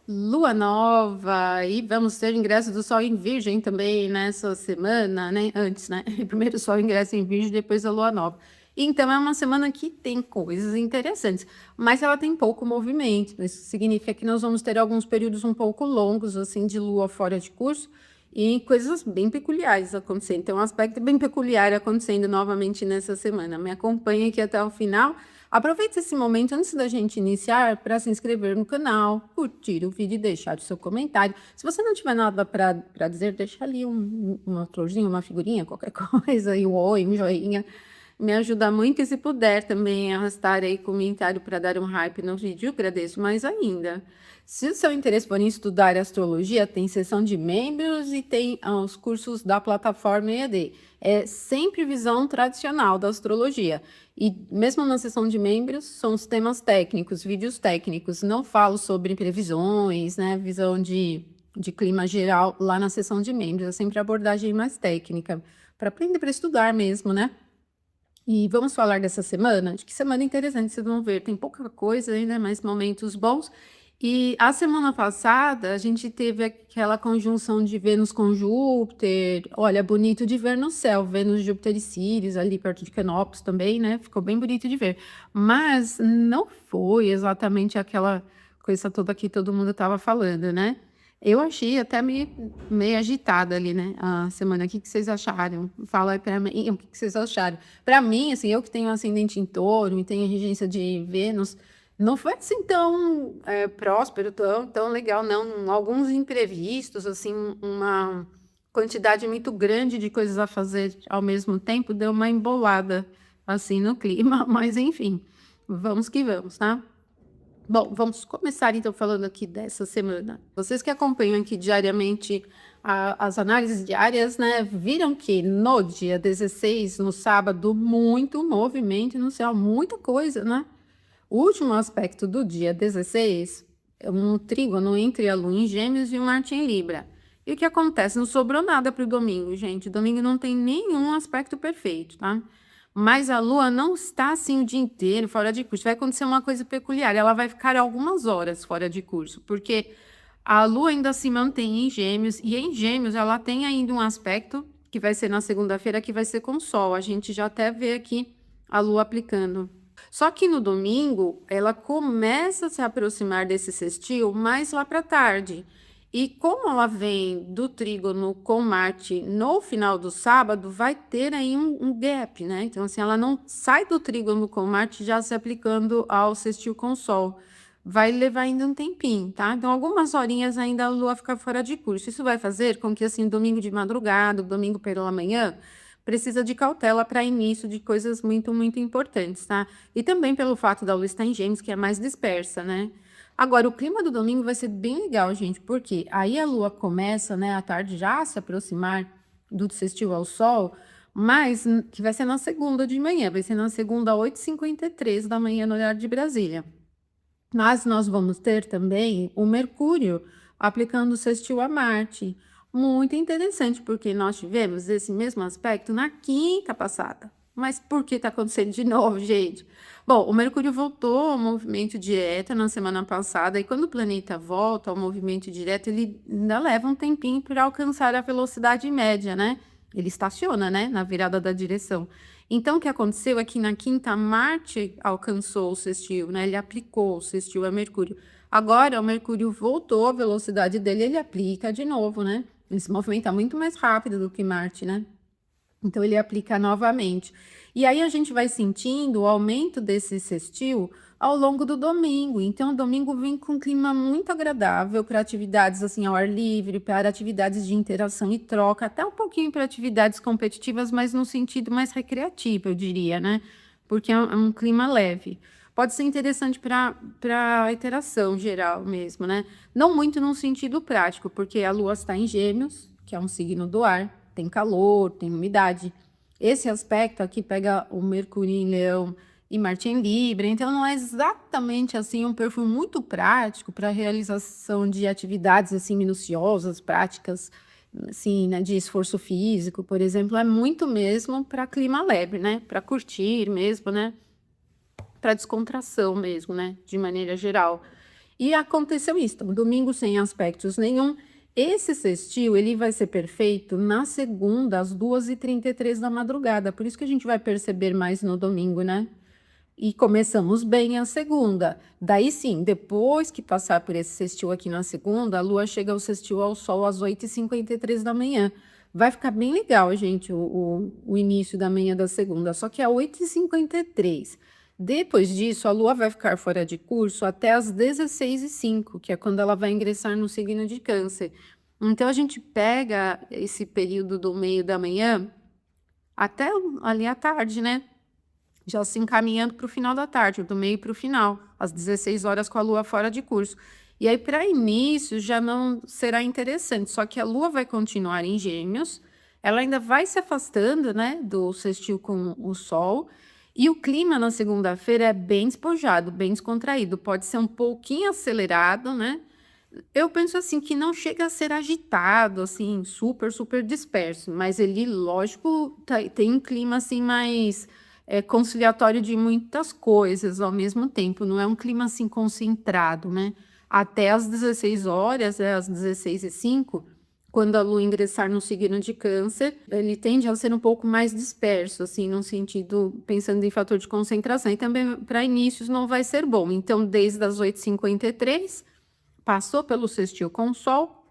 Lua nova e vamos ter ingresso do Sol em Virgem também nessa semana, né? Antes, né? Primeiro o Sol ingressa em Virgem, depois a Lua nova. Então é uma semana que tem coisas interessantes, mas ela tem pouco movimento. Isso significa que nós vamos ter alguns períodos um pouco longos, assim, de Lua fora de curso e coisas bem peculiares acontecendo. Então, um aspecto bem peculiar acontecendo novamente nessa semana. Me acompanhe aqui até o final. Aproveite esse momento antes da gente iniciar para se inscrever no canal, curtir o vídeo e deixar o seu comentário. Se você não tiver nada para dizer, deixa ali uma florzinha, uma figurinha, qualquer coisa, e um oi, um joinha. Me ajuda muito e se puder também arrastar aí comentário para dar um hype no vídeo, agradeço mais ainda. Se o seu interesse for em estudar astrologia, tem seção de membros e tem os cursos da plataforma EAD. É sempre visão tradicional da astrologia. E mesmo na seção de membros, são os temas técnicos, vídeos técnicos. Não falo sobre previsões, né, visão de clima geral lá na seção de membros. É sempre abordagem mais técnica, para aprender, para estudar mesmo, né? E vamos falar dessa semana? De que semana interessante, vocês vão ver. Tem pouca coisa ainda, mas momentos bons. E a semana passada, a gente teve aquela conjunção de Vênus com Júpiter. Olha, bonito de ver no céu. Vênus, Júpiter e Sírios, ali perto de Canópolis também, né? Ficou bem bonito de ver. Mas não foi exatamente aquela coisa toda que todo mundo estava falando, né? Eu achei até meio agitada ali, né? A semana. O que vocês acharam? Fala aí pra mim o que vocês acharam. Para mim, assim, eu que tenho ascendente em touro e tenho regência de Vênus, não foi assim tão próspero, tão legal, não. Alguns imprevistos, assim, uma quantidade muito grande de coisas a fazer ao mesmo tempo, deu uma embolada, assim, no clima. Mas, enfim, vamos que vamos, tá? Bom, vamos começar então falando aqui dessa semana. Vocês que acompanham aqui diariamente as análises diárias, né, viram que no dia 16, no sábado, muito movimento no céu, muita coisa, né? O último aspecto do dia 16 é um trígono entre a Lua em Gêmeos e o Marte em Libra. E o que acontece? Não sobrou nada para o domingo, gente. O domingo não tem nenhum aspecto perfeito, tá? Mas a Lua não está assim o dia inteiro fora de curso. Vai acontecer uma coisa peculiar. Ela vai ficar algumas horas fora de curso, porque a Lua ainda se mantém em Gêmeos, e em Gêmeos ela tem ainda um aspecto que vai ser na segunda-feira, que vai ser com o Sol. A gente já até vê aqui a Lua aplicando. Só que no domingo, ela começa a se aproximar desse sextil mais lá para tarde. E como ela vem do trígono com Marte no final do sábado, vai ter aí um gap, né? Então, assim, ela não sai do trígono com Marte já se aplicando ao sextil com Sol. Vai levar ainda um tempinho, tá? Então, algumas horinhas ainda a Lua fica fora de curso. Isso vai fazer com que, assim, domingo de madrugada, domingo pela manhã, precisa de cautela para início de coisas muito, muito importantes, tá? E também pelo fato da Lua estar em Gêmeos, que é mais dispersa, né? Agora, o clima do domingo vai ser bem legal, gente, porque aí a Lua começa, né, à tarde já a se aproximar do sextil ao Sol, mas que vai ser na segunda de manhã, vai ser na segunda, 8h53 da manhã, no horário de Brasília. Mas nós vamos ter também o Mercúrio aplicando o sextil a Marte. Muito interessante, porque nós tivemos esse mesmo aspecto na quinta passada. Mas por que está acontecendo de novo, gente? Bom, o Mercúrio voltou ao movimento direto na semana passada, e quando o planeta volta ao movimento direto, ele ainda leva um tempinho para alcançar a velocidade média, né? Ele estaciona, né, na virada da direção. Então, o que aconteceu é que na quinta, Marte alcançou o sextil, né? Ele aplicou o sextil a Mercúrio. Agora, o Mercúrio voltou à velocidade dele, ele aplica de novo, né? Ele se movimenta muito mais rápido do que Marte, né? Então, ele aplica novamente. E aí, a gente vai sentindo o aumento desse sextil ao longo do domingo. Então, o domingo vem com um clima muito agradável para atividades assim ao ar livre, para atividades de interação e troca, até um pouquinho para atividades competitivas, mas no sentido mais recreativo, eu diria, né? Porque é um clima leve. Pode ser interessante para a interação geral mesmo, né? Não muito no sentido prático, porque a Lua está em Gêmeos, que é um signo do ar, tem calor, tem umidade. Esse aspecto aqui pega o Mercúrio em Leão e Marte em Libra, então não é exatamente assim um perfil muito prático para a realização de atividades assim minuciosas, práticas, assim, né, de esforço físico, por exemplo, é muito mesmo para clima leve, né? Para curtir mesmo, né? Para descontração mesmo, né? De maneira geral. E aconteceu isso, então, domingo sem aspectos nenhum. Esse sextil, ele vai ser perfeito na segunda, às 2h33 da madrugada, por isso que a gente vai perceber mais no domingo, né? E começamos bem a segunda. Daí sim, depois que passar por esse sextil aqui na segunda, a lua chega ao sextil ao sol às 8h53 da manhã. Vai ficar bem legal, gente, o início da manhã da segunda, só que é 8h53. Depois disso, a lua vai ficar fora de curso até às 16h05, que é quando ela vai ingressar no signo de Câncer. Então, a gente pega esse período do meio da manhã até ali à tarde, né? Já se encaminhando para o final da tarde, do meio para o final, às 16 horas com a lua fora de curso. E aí, para início, já não será interessante, só que a lua vai continuar em Gêmeos, ela ainda vai se afastando, né, do sextil com o sol, e o clima na segunda-feira é bem despojado, bem descontraído, pode ser um pouquinho acelerado, né? Eu penso assim que não chega a ser agitado, assim, super, super disperso, mas ele, lógico, tem um clima assim mais conciliatório de muitas coisas ao mesmo tempo, não é um clima assim concentrado, né? Até às 16 horas, às 16h05, quando a lua ingressar no signo de Câncer, ele tende a ser um pouco mais disperso, assim, no sentido, pensando em fator de concentração, e também para inícios não vai ser bom. Então, desde as 8h53, passou pelo sextil com o sol,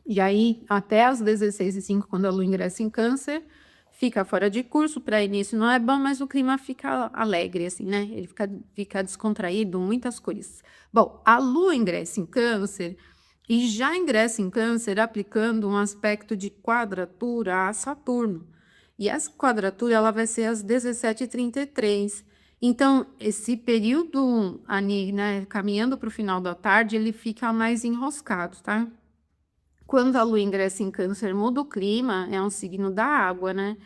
e aí até às 16h05, quando a lua ingressa em Câncer, fica fora de curso, para início não é bom, mas o clima fica alegre, assim, né? Ele fica descontraído, muitas coisas. Bom, a lua ingressa em Câncer, e já ingressa em Câncer aplicando um aspecto de quadratura a Saturno. E essa quadratura ela vai ser às 17h33. Então, esse período ali, né, caminhando para o final da tarde, ele fica mais enroscado, tá? Quando a lua ingressa em Câncer, muda o clima, é um signo da água, né?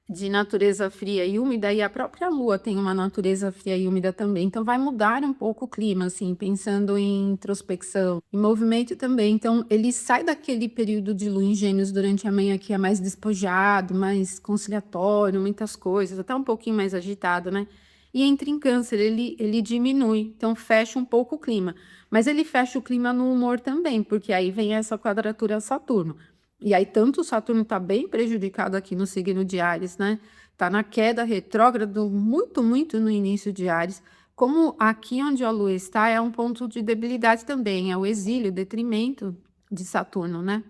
De natureza fria e úmida, e a própria lua tem uma natureza fria e úmida também. Então, vai mudar um pouco o clima, assim, pensando em introspecção, em movimento também. Então, ele sai daquele período de lua em Gêmeos durante a manhã que é mais despojado, mais conciliatório, muitas coisas, até um pouquinho mais agitado, né? E entra em Câncer, ele diminui, então fecha um pouco o clima. Mas ele fecha o clima no humor também, porque aí vem essa quadratura a Saturno. E aí, tanto o Saturno está bem prejudicado aqui no signo de Áries, né? Está na queda retrógrado, muito, muito no início de Áries. Como aqui onde a Lua está é um ponto de debilidade também, é o exílio, o detrimento de Saturno, né?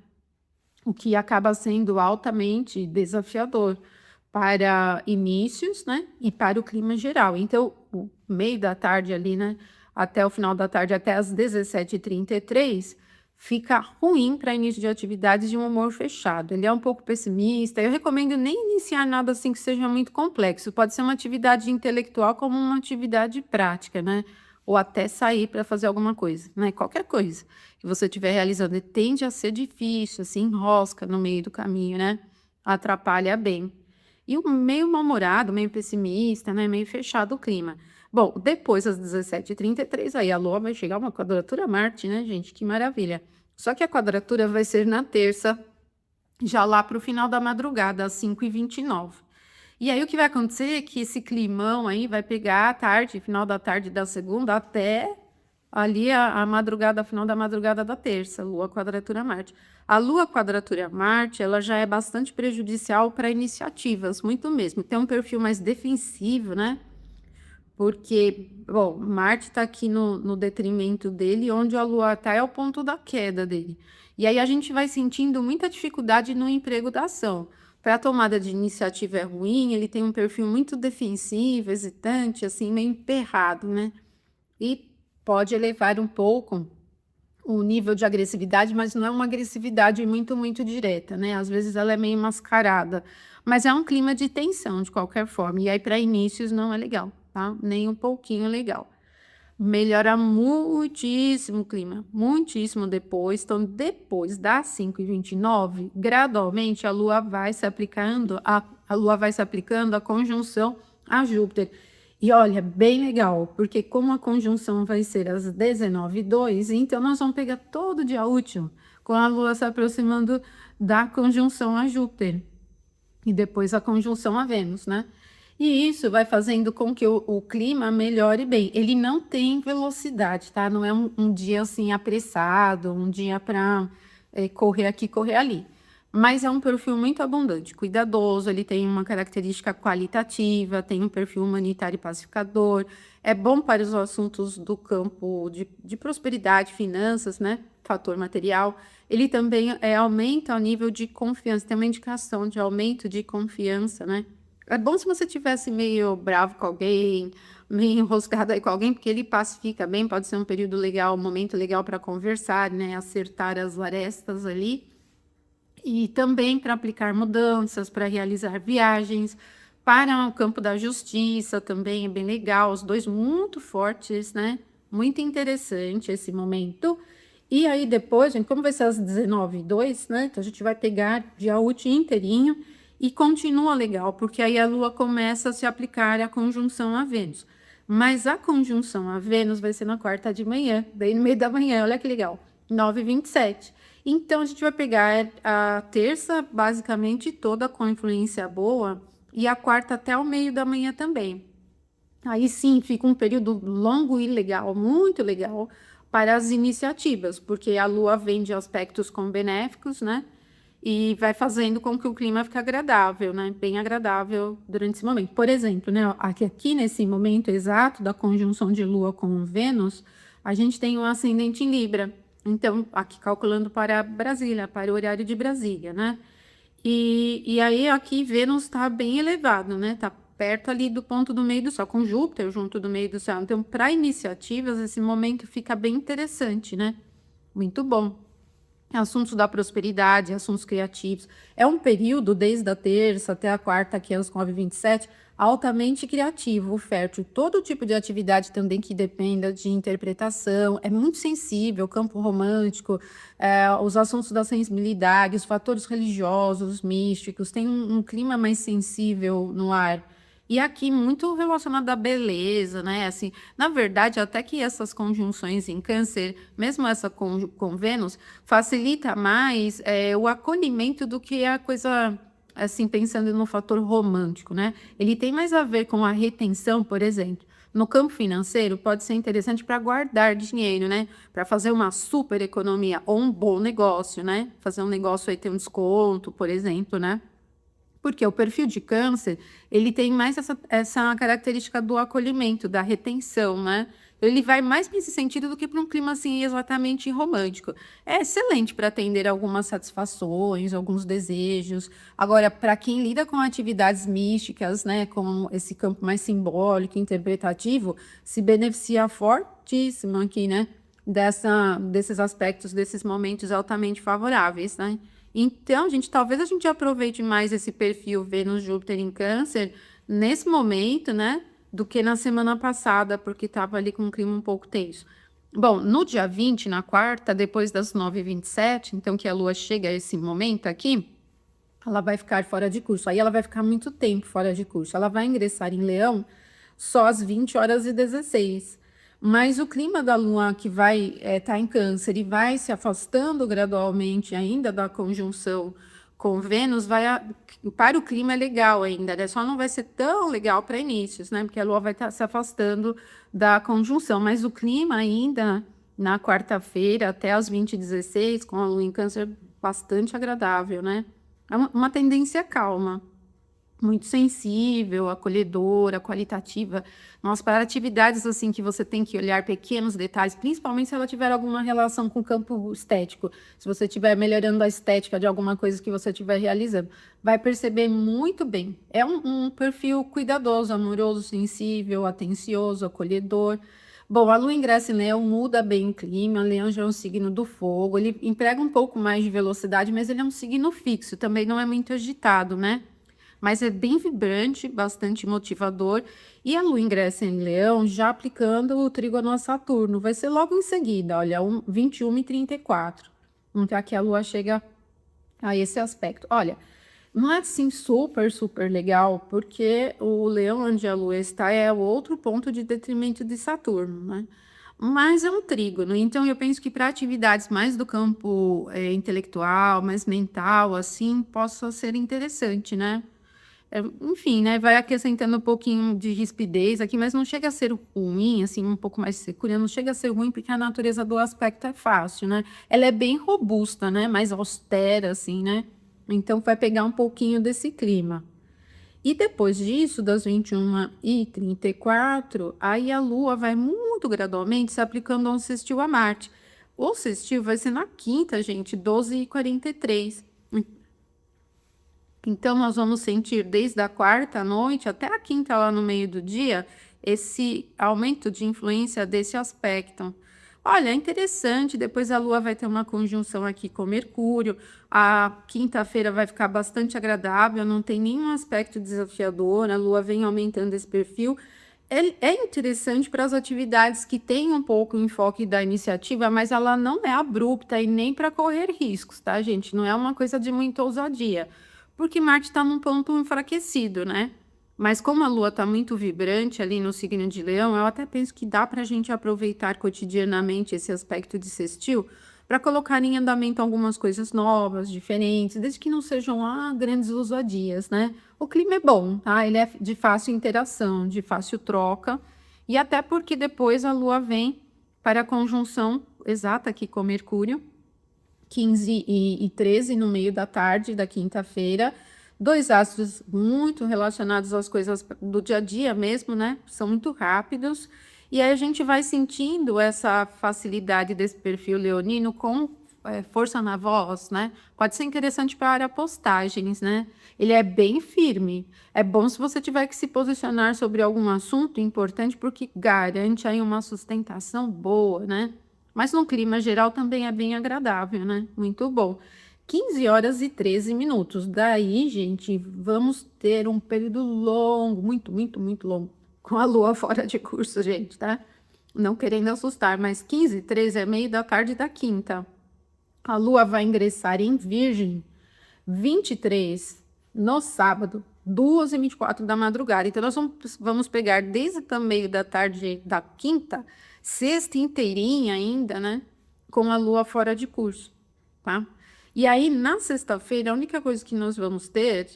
O que acaba sendo altamente desafiador para inícios, né? E para o clima geral. Então, o meio da tarde ali, né? Até o final da tarde, até as 17h33, fica ruim para início de atividades de um humor fechado. Ele é um pouco pessimista. Eu recomendo nem iniciar nada assim que seja muito complexo. Pode ser uma atividade intelectual como uma atividade prática, né? Ou até sair para fazer alguma coisa, né? Qualquer coisa que você estiver realizando. Ele tende a ser difícil, assim, enrosca no meio do caminho, né? Atrapalha bem. E o meio mal-humorado, meio pessimista, né? Meio fechado o clima. Bom, depois às 17h33, aí a Lua vai chegar uma quadratura a Marte, né, gente? Que maravilha. Só que a quadratura vai ser na terça, já lá para o final da madrugada, às 5h29. E aí o que vai acontecer é que esse climão aí vai pegar a tarde, final da tarde da segunda, até ali a madrugada, final da madrugada da terça, Lua quadratura Marte. A Lua quadratura Marte, ela já é bastante prejudicial para iniciativas, muito mesmo. Tem um perfil mais defensivo, né? Porque, bom, Marte está aqui no detrimento dele, onde a Lua está é o ponto da queda dele. E aí a gente vai sentindo muita dificuldade no emprego da ação. Para a tomada de iniciativa é ruim, ele tem um perfil muito defensivo, hesitante, assim, meio emperrado, né? E pode elevar um pouco o nível de agressividade, mas não é uma agressividade muito, muito direta, né? Às vezes ela é meio mascarada, mas é um clima de tensão, de qualquer forma. E aí, para inícios, não é legal, tá? Nem um pouquinho legal. Melhora muitíssimo o clima, muitíssimo depois. Então, depois das 5h29, gradualmente a Lua vai se aplicando, a Lua vai se aplicando a conjunção a Júpiter. E olha, bem legal, porque como a conjunção vai ser às 19h02, então nós vamos pegar todo dia útil com a Lua se aproximando da conjunção a Júpiter. E depois a conjunção a Vênus, né? E isso vai fazendo com que o clima melhore bem. Ele não tem velocidade, tá? Não é um dia assim apressado, um dia para correr aqui, correr ali. Mas é um perfil muito abundante, cuidadoso, ele tem uma característica qualitativa, tem um perfil humanitário e pacificador, é bom para os assuntos do campo de prosperidade, finanças, né? Fator material. Ele também aumenta o nível de confiança, tem uma indicação de aumento de confiança, né? É bom se você tivesse meio bravo com alguém, meio enroscado aí com alguém, porque ele pacifica bem, pode ser um período legal, um momento legal para conversar, né? Acertar as arestas ali. E também para aplicar mudanças, para realizar viagens, para o campo da justiça também é bem legal, os dois muito fortes, né? Muito interessante esse momento. E aí depois, gente, como vai ser às 19h02, né? Então a gente vai pegar dia útil inteirinho e continua legal, porque aí a Lua começa a se aplicar a conjunção a Vênus. Mas a conjunção a Vênus vai ser na quarta de manhã, daí no meio da manhã, olha que legal, 9h27. Então, a gente vai pegar a terça, basicamente, toda com influência boa, e a quarta até o meio da manhã também. Aí sim, fica um período longo e legal, muito legal, para as iniciativas, porque a Lua vem de aspectos com benéficos, né? E vai fazendo com que o clima fique agradável, né? Bem agradável durante esse momento. Por exemplo, né? Aqui nesse momento exato da conjunção de Lua com Vênus, a gente tem um ascendente em Libra. Então, aqui calculando para Brasília, para o horário de Brasília, né? E aí aqui Vênus está bem elevado, né? Está perto ali do ponto do meio do Sol, com Júpiter junto do meio do Sol. Então, para iniciativas, esse momento fica bem interessante, né? Muito bom. Assuntos da prosperidade, assuntos criativos. É um período, desde a terça até a quarta, que é os 9h27, altamente criativo, fértil. Todo tipo de atividade também que dependa de interpretação. É muito sensível, campo romântico, os assuntos da sensibilidade, os fatores religiosos, místicos. Tem um clima mais sensível no ar. E aqui muito relacionado à beleza, né? Assim, na verdade, até que essas conjunções em Câncer, mesmo essa com Vênus, facilita mais o acolhimento do que a coisa, assim, pensando no fator romântico, né? Ele tem mais a ver com a retenção, por exemplo. No campo financeiro, pode ser interessante para guardar dinheiro, né? Para fazer uma super economia ou um bom negócio, né? Fazer um negócio aí ter um desconto, por exemplo, né? Porque o perfil de câncer, ele tem mais essa característica do acolhimento, da retenção, né? Ele vai mais nesse sentido do que para um clima assim exatamente romântico. É excelente para atender algumas satisfações, alguns desejos. Agora, para quem lida com atividades místicas, né, com esse campo mais simbólico, interpretativo, se beneficia fortíssimo aqui, né, desses aspectos, desses momentos altamente favoráveis, né? Então, gente, talvez a gente aproveite mais esse perfil Vênus, Júpiter em Câncer nesse momento, né? Do que na semana passada, porque estava ali com um clima um pouco tenso. Bom, no dia 20, na quarta, depois das 9h27, então que a Lua chega a esse momento aqui, ela vai ficar fora de curso. Aí ela vai ficar muito tempo fora de curso. Ela vai ingressar em Leão só às 20h16. Mas o clima da Lua que vai estar em Câncer e vai se afastando gradualmente ainda da conjunção com Vênus, para o clima é legal ainda, né? Só não vai ser tão legal para inícios, né? Porque a Lua vai estar se afastando da conjunção. Mas o clima ainda na quarta-feira até às 20h16, com a Lua em Câncer, bastante agradável, né? É uma tendência calma, muito sensível, acolhedora, qualitativa. Nossa, para atividades assim que você tem que olhar pequenos detalhes, principalmente se ela tiver alguma relação com o campo estético, se você estiver melhorando a estética de alguma coisa que você estiver realizando, vai perceber muito bem. É um perfil cuidadoso, amoroso, sensível, atencioso, acolhedor. Bom, a Lua ingressa em Leão, muda bem o clima. Leão já é um signo do fogo, ele emprega um pouco mais de velocidade, mas ele é um signo fixo, também não é muito agitado, né? Mas é bem vibrante, bastante motivador. E a Lua ingressa em Leão já aplicando o trígono a Saturno. Vai ser logo em seguida, olha, 21h34. Então aqui a Lua chega a esse aspecto. Olha, não é assim super, super legal, porque o Leão onde a Lua está é o outro ponto de detrimento de Saturno, né? Mas é um trígono, então eu penso que para atividades mais do campo intelectual, mais mental, assim, possa ser interessante, né? Enfim, né, vai acrescentando um pouquinho de rispidez aqui, mas não chega a ser ruim, assim, um pouco mais secura, não chega a ser ruim porque a natureza do aspecto é fácil, né? Ela é bem robusta, né, mais austera, assim, né? Então vai pegar um pouquinho desse clima. E depois disso, das 21h34, aí a Lua vai muito gradualmente se aplicando a um sextil a Marte. O sextil vai ser na quinta, gente, 12h43. Então, nós vamos sentir desde a quarta à noite até a quinta, lá no meio do dia, esse aumento de influência desse aspecto. Olha, é interessante. Depois a Lua vai ter uma conjunção aqui com Mercúrio. A quinta-feira vai ficar bastante agradável, não tem nenhum aspecto desafiador. A Lua vem aumentando esse perfil. É interessante para as atividades que têm um pouco o enfoque da iniciativa, mas ela não é abrupta e nem para correr riscos, tá, gente? Não é uma coisa de muita ousadia, porque Marte está num ponto enfraquecido, né? Mas como a Lua está muito vibrante ali no signo de Leão, eu até penso que dá para a gente aproveitar cotidianamente esse aspecto de sextil para colocar em andamento algumas coisas novas, diferentes, desde que não sejam grandes ousadias, né? O clima é bom, tá? Ele é de fácil interação, de fácil troca, e até porque depois a Lua vem para a conjunção exata aqui com Mercúrio, 15 e 13 no meio da tarde da quinta-feira. Dois astros muito relacionados às coisas do dia a dia mesmo, né? São muito rápidos. E aí a gente vai sentindo essa facilidade desse perfil leonino com força na voz, né? Pode ser interessante para postagens, né? Ele é bem firme. É bom se você tiver que se posicionar sobre algum assunto importante, porque garante aí uma sustentação boa, né? Mas no clima geral também é bem agradável, né? Muito bom. 15h13. Daí, gente, vamos ter um período longo, muito, muito, muito longo, com a Lua fora de curso, gente, tá? Não querendo assustar, mas 15h13 é meio da tarde da quinta. A Lua vai ingressar em Virgem 23 no sábado, 2h24 da madrugada. Então, nós vamos pegar desde o meio da tarde da quinta, sexta inteirinha ainda, né? Com a Lua fora de curso, tá? E aí, na sexta-feira, a única coisa que nós vamos ter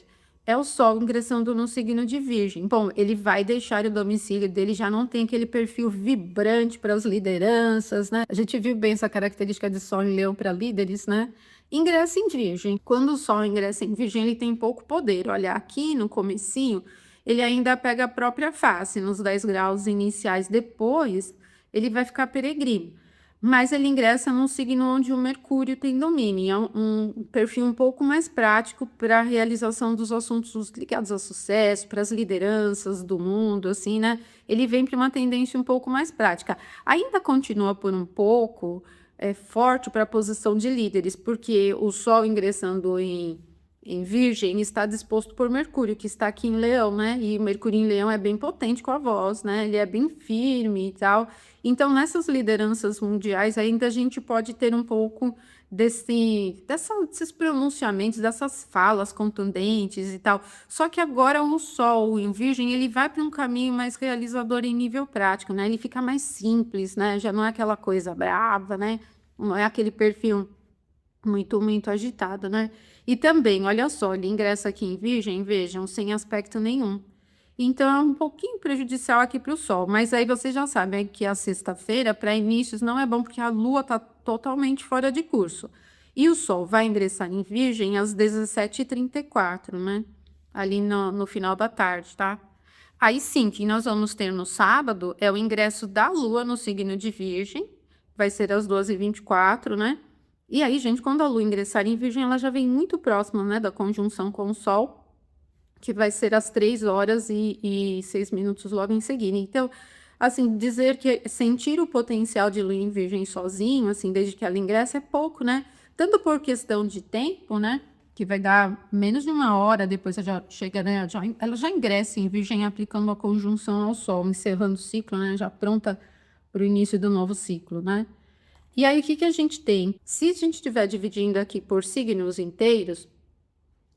é o Sol ingressando no signo de Virgem. Bom, ele vai deixar o domicílio dele, já não tem aquele perfil vibrante para as lideranças, né? A gente viu bem essa característica de Sol em Leão para líderes, né? Ingressa em Virgem. Quando o Sol ingressa em Virgem, ele tem pouco poder. Olha, aqui no comecinho, ele ainda pega a própria face, nos 10 graus iniciais. Depois, ele vai ficar peregrino. Mas ele ingressa num signo onde o Mercúrio tem domínio, é um perfil um pouco mais prático para a realização dos assuntos ligados ao sucesso, para as lideranças do mundo, assim, né? Ele vem para uma tendência um pouco mais prática. Ainda continua por um pouco forte para a posição de líderes, porque o Sol ingressando em Virgem está disposto por Mercúrio, que está aqui em Leão, né? E Mercúrio em Leão é bem potente com a voz, né? Ele é bem firme e tal. Então, nessas lideranças mundiais, ainda a gente pode ter um pouco desses pronunciamentos, dessas falas contundentes e tal. Só que agora o Sol em Virgem, ele vai para um caminho mais realizador em nível prático, né? Ele fica mais simples, né? Já não é aquela coisa brava, né? Não é aquele perfil muito, muito agitado, né? E também, olha só, ele ingressa aqui em Virgem, vejam, sem aspecto nenhum. Então, é um pouquinho prejudicial aqui para o Sol. Mas aí vocês já sabem que a sexta-feira, para inícios, não é bom, porque a Lua está totalmente fora de curso. E o Sol vai ingressar em Virgem às 17h34, né? Ali no final da tarde, tá? Aí sim, que nós vamos ter no sábado é o ingresso da Lua no signo de Virgem. Vai ser às 12h24, né? E aí, gente, quando a Lua ingressar em Virgem, ela já vem muito próxima, né, da conjunção com o Sol, que vai ser às 3h06 logo em seguida. Então, assim, dizer que sentir o potencial de Lua em Virgem sozinho, assim, desde que ela ingressa, é pouco, né? Tanto por questão de tempo, né? Que vai dar menos de uma hora depois ela já chega, né? Ela já ingressa em Virgem aplicando a conjunção ao Sol, encerrando o ciclo, né? Já pronta para o início do novo ciclo, né? E aí, o que a gente tem? Se a gente estiver dividindo aqui por signos inteiros,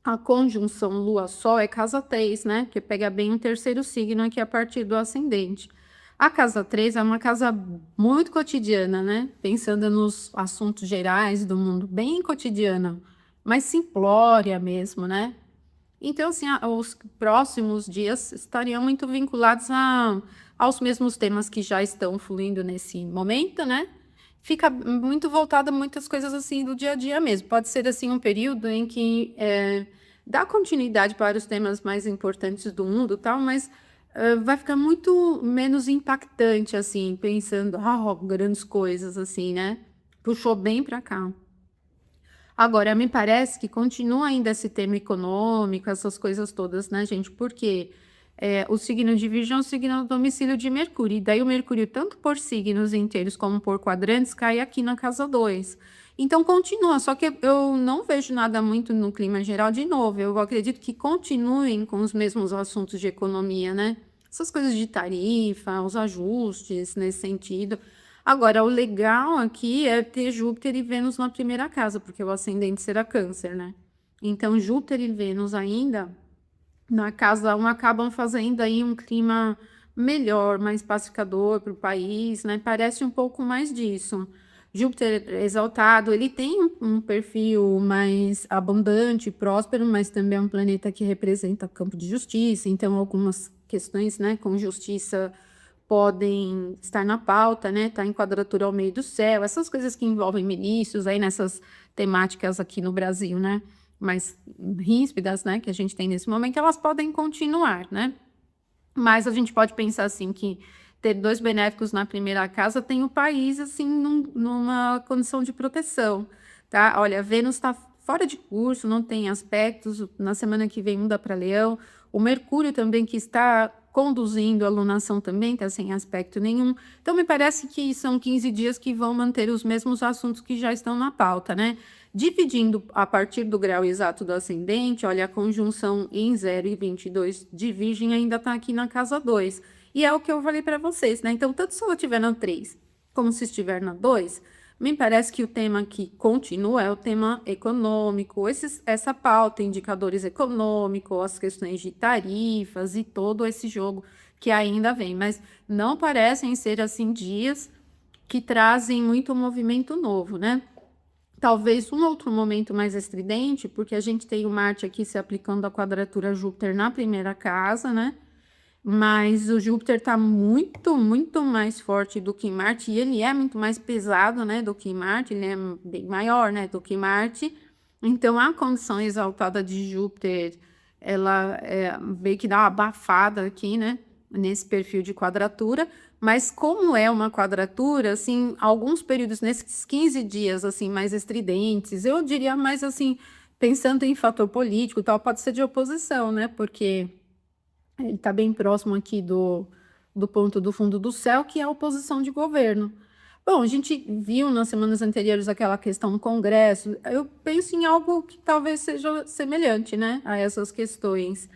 a conjunção Lua-Sol é casa 3, né? Que pega bem o terceiro signo aqui a partir do ascendente. A casa 3 é uma casa muito cotidiana, né? Pensando nos assuntos gerais do mundo, bem cotidiana, mas simplória mesmo, né? Então, assim, os próximos dias estariam muito vinculados aos mesmos temas que já estão fluindo nesse momento, né? Fica muito voltada a muitas coisas assim do dia a dia mesmo. Pode ser assim um período em que dá continuidade para os temas mais importantes do mundo, tal, mas vai ficar muito menos impactante assim, pensando, grandes coisas assim, né? Puxou bem para cá. Agora, me parece que continua ainda esse tema econômico, essas coisas todas, né, gente? Porque o signo de Virgem é o signo do domicílio de Mercúrio. E daí o Mercúrio, tanto por signos inteiros como por quadrantes, cai aqui na casa 2. Então, continua. Só que eu não vejo nada muito no clima geral de novo. Eu acredito que continuem com os mesmos assuntos de economia, né? Essas coisas de tarifa, os ajustes nesse sentido. Agora, o legal aqui é ter Júpiter e Vênus na primeira casa, porque o ascendente será Câncer, né? Então, Júpiter e Vênus ainda na casa 1 acabam fazendo aí um clima melhor, mais pacificador para o país, né? Parece um pouco mais disso. Júpiter exaltado, ele tem um perfil mais abundante, próspero, mas também é um planeta que representa campo de justiça, então algumas questões, né, com justiça podem estar na pauta, né? Tá em quadratura ao meio do céu, essas coisas que envolvem ministros aí nessas temáticas aqui no Brasil, né? Mais ríspidas, né? Que a gente tem nesse momento, elas podem continuar, né? Mas a gente pode pensar assim que ter 2 benéficos na primeira casa tem o país assim numa condição de proteção, tá? Olha, Vênus está fora de curso, não tem aspectos. Na semana que vem muda para Leão. O Mercúrio também, que está conduzindo a alunação, também está sem aspecto nenhum. Então, me parece que são 15 dias que vão manter os mesmos assuntos que já estão na pauta, né? Dividindo a partir do grau exato do ascendente, olha, a conjunção em 0 e 22 de Virgem ainda está aqui na casa 2. E é o que eu falei para vocês, né? Então, tanto se ela estiver na 3 como se estiver na 2, me parece que o tema que continua é o tema econômico, essa pauta, indicadores econômicos, as questões de tarifas e todo esse jogo que ainda vem. Mas não parecem ser, assim, dias que trazem muito movimento novo, né? Talvez um outro momento mais estridente, porque a gente tem o Marte aqui se aplicando a quadratura Júpiter na primeira casa, né? Mas o Júpiter está muito, muito mais forte do que Marte, e ele é muito mais pesado, né, do que Marte, ele é bem maior, né, do que Marte. Então, a condição exaltada de Júpiter, ela meio que dá uma abafada aqui, né, nesse perfil de quadratura. Mas como é uma quadratura, assim, alguns períodos nesses 15 dias, assim, mais estridentes, eu diria mais, assim, pensando em fator político e tal, pode ser de oposição, né, porque ele está bem próximo aqui do ponto do fundo do céu, que é a oposição de governo. Bom, a gente viu nas semanas anteriores aquela questão no Congresso. Eu penso em algo que talvez seja semelhante, né, a essas questões.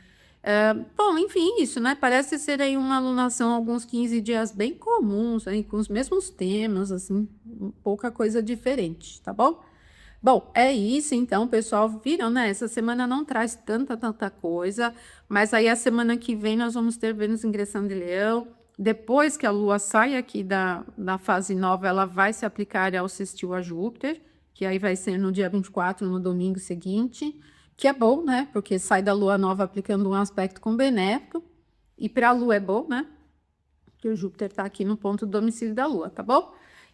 Bom, enfim, isso, né? Parece ser aí uma alunação, alguns 15 dias bem comuns, aí, com os mesmos temas, assim, pouca coisa diferente, tá bom? Bom, é isso então, pessoal. Viram, né? Essa semana não traz tanta coisa, mas aí a semana que vem nós vamos ter Vênus ingressando em Leão. Depois que a Lua sai aqui da fase nova, ela vai se aplicar ao sextil a Júpiter, que aí vai ser no dia 24, no domingo seguinte, que é bom, né? Porque sai da Lua nova aplicando um aspecto com benéfico. E para a Lua é bom, né? Que o Júpiter está aqui no ponto do domicílio da Lua, tá bom?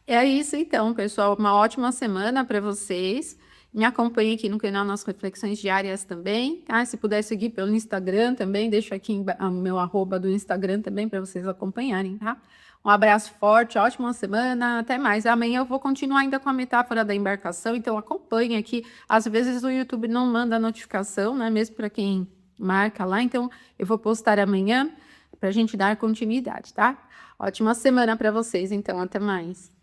É isso então, pessoal. Uma ótima semana para vocês. Me acompanhe aqui no canal nas reflexões diárias também, tá? Se puder seguir pelo Instagram também, deixo aqui o meu arroba do Instagram também para vocês acompanharem, tá? Um abraço forte, ótima semana, até mais. Amanhã eu vou continuar ainda com a metáfora da embarcação, então acompanhe aqui. Às vezes o YouTube não manda notificação, né? Mesmo para quem marca lá, então eu vou postar amanhã para a gente dar continuidade, tá? Ótima semana para vocês, então, até mais.